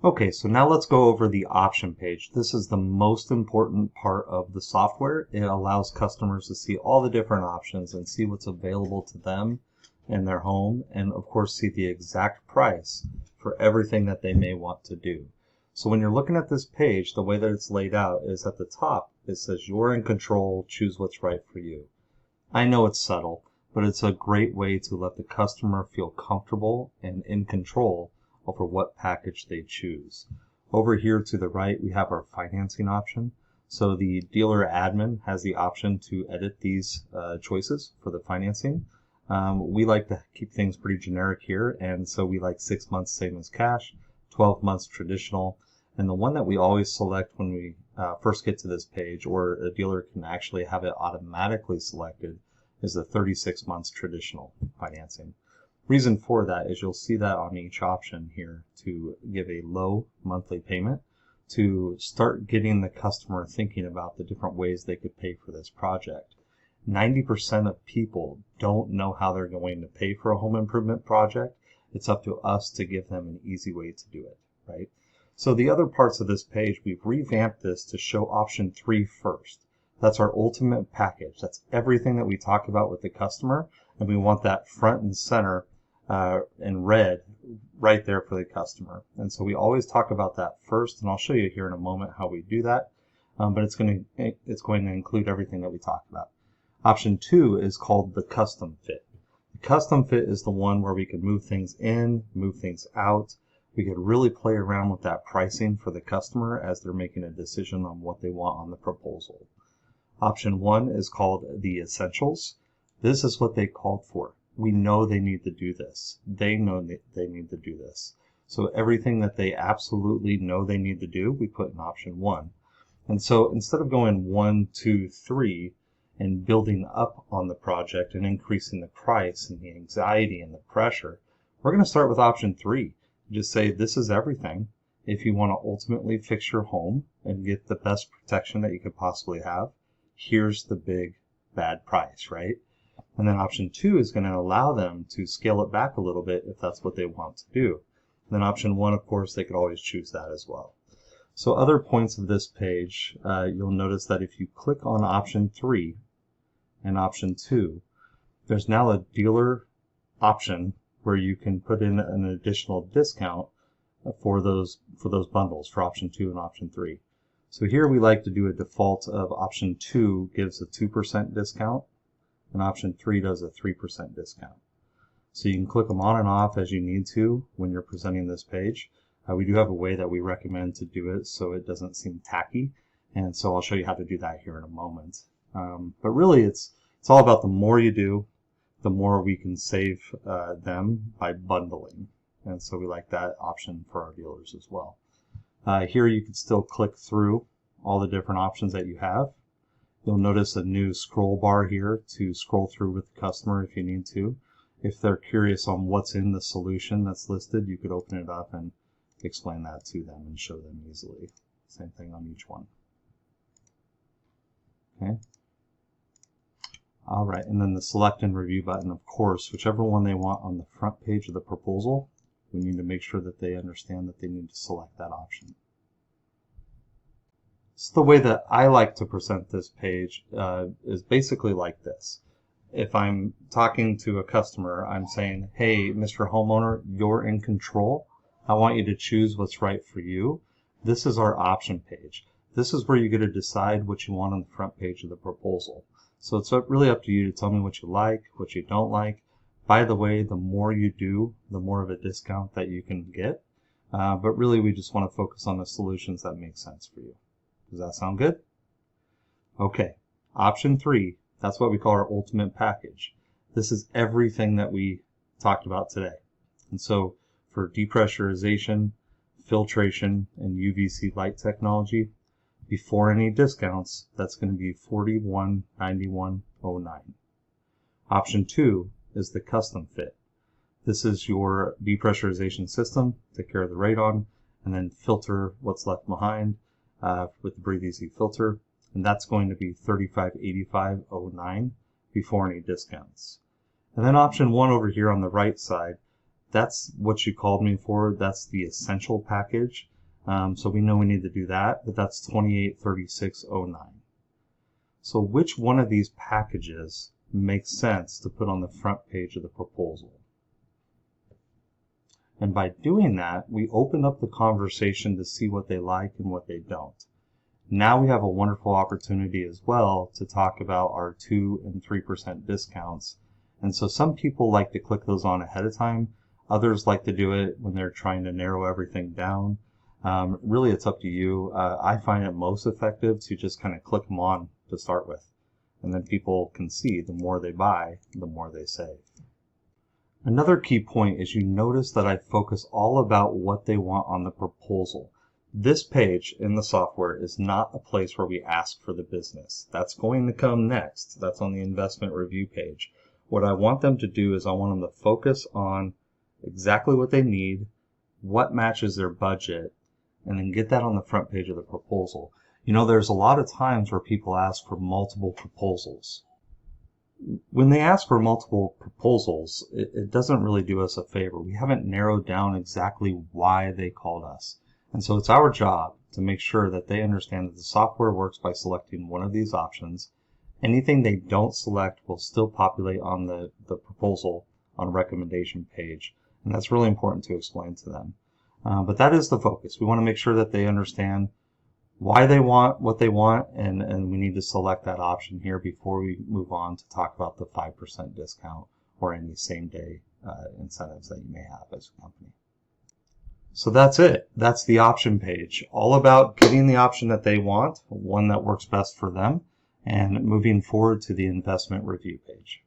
Okay, so now let's go over the option page. This is the most important part of the software. It allows customers to see all the different options and see what's available to them in their home, and of course see the exact price for everything that they may want to do. So when you're looking at this page, the way that it's laid out is at the top, it says you're in control, choose what's right for you. I know it's subtle, but it's a great way to let the customer feel comfortable and in control over what package they choose. Over here to the right, we have our financing option. So the dealer admin has the option to edit these choices for the financing. We like to keep things pretty generic here, and so we like 6 months same as cash, 12 months traditional, and the one that we always select when we first get to this page, or a dealer can actually have it automatically selected, is the 36 months traditional financing. Reason for that is you'll see that on each option here to give a low monthly payment to start getting the customer thinking about the different ways they could pay for this project. 90% of people don't know how they're going to pay for a home improvement project. It's up to us to give them an easy way to do it, right? So the other parts of this page, we've revamped this to show option 3 first. That's our ultimate package. That's everything that we talk about with the customer, and we want that front and center in red right there for the customer. And so we always talk about that first, and I'll show you here in a moment how we do that. But it's going to include everything that we talked about. Option 2 is called the custom fit. The custom fit is the one where we can move things in, move things out. We could really play around with that pricing for the customer as they're making a decision on what they want on the proposal. Option 1 is called the essentials. This is what they called for. We know they need to do this. They know they need to do this. So everything that they absolutely know they need to do, we put in option 1. And so instead of going 1, 2, 3 and building up on the project and increasing the price and the anxiety and the pressure, we're going to start with option 3. Just say this is everything. If you want to ultimately fix your home and get the best protection that you could possibly have, here's the big bad price, right? And then option 2 is going to allow them to scale it back a little bit if that's what they want to do. And then option 1, of course, they could always choose that as well. So other points of this page, you'll notice that if you click on option 3 and option 2, there's now a dealer option where you can put in an additional discount for those bundles for option 2 and option 3. So here we like to do a default of option 2 gives a 2% discount and option 3 does a 3% discount. So you can click them on and off as you need to when you're presenting this page. We do have a way that we recommend to do it so it doesn't seem tacky, and so I'll show you how to do that here in a moment. But really it's all about the more you do, the more we can save them by bundling. And so we like that option for our dealers as well. Here you can still click through all the different options that you have. You'll notice a new scroll bar here to scroll through with the customer if you need to. If they're curious on what's in the solution that's listed, you could open it up and explain that to them and show them easily. Same thing on each one. Okay. All right, and then the select and review button, of course, whichever one they want on the front page of the proposal, we need to make sure that they understand that they need to select that option. So the way that I like to present this page is basically like this. If I'm talking to a customer, I'm saying, hey, Mr. Homeowner, you're in control. I want you to choose what's right for you. This is our option page. This is where you get to decide what you want on the front page of the proposal. So it's really up to you to tell me what you like, what you don't like. By the way, the more you do, the more of a discount that you can get. But really, we just want to focus on the solutions that make sense for you. Does that sound good? Okay, option 3, that's what we call our ultimate package. This is everything that we talked about today. And so for depressurization, filtration, and UVC light technology, before any discounts, that's going to be $41.9109. Option 2 is the custom fit. This is your depressurization system, take care of the radon, and then filter what's left behind with the Breathe Easy filter, and that's going to be $35.8509 before any discounts. And then option 1 over here on the right side, That's what you called me for. That's the essential package. So we know we need to do that, but that's $2836.09. So which one of these packages makes sense to put on the front page of the proposal? And by doing that, we open up the conversation to see what they like and what they don't. Now we have a wonderful opportunity as well to talk about our 2 and 3% discounts. And so some people like to click those on ahead of time. Others like to do it when they're trying to narrow everything down. Really, it's up to you. I find it most effective to just kind of click them on to start with. And then people can see the more they buy, the more they save. Another key point is you notice that I focus all about what they want on the proposal. This page in the software is not a place where we ask for the business. That's going to come next. That's on the investment review page. What I want them to do is I want them to focus on exactly what they need, what matches their budget, and then get that on the front page of the proposal. You know, there's a lot of times where people ask for multiple proposals. When they ask for multiple proposals, it doesn't really do us a favor. We haven't narrowed down exactly why they called us. And so it's our job to make sure that they understand that the software works by selecting one of these options. Anything they don't select will still populate on the proposal on recommendation page. And that's really important to explain to them. But that is the focus. We want to make sure that they understand why they want what they want, and we need to select that option here before we move on to talk about the 5% discount or any same-day incentives that you may have as a company. So that's it. That's the option page. All about getting the option that they want, one that works best for them, and moving forward to the investment review page.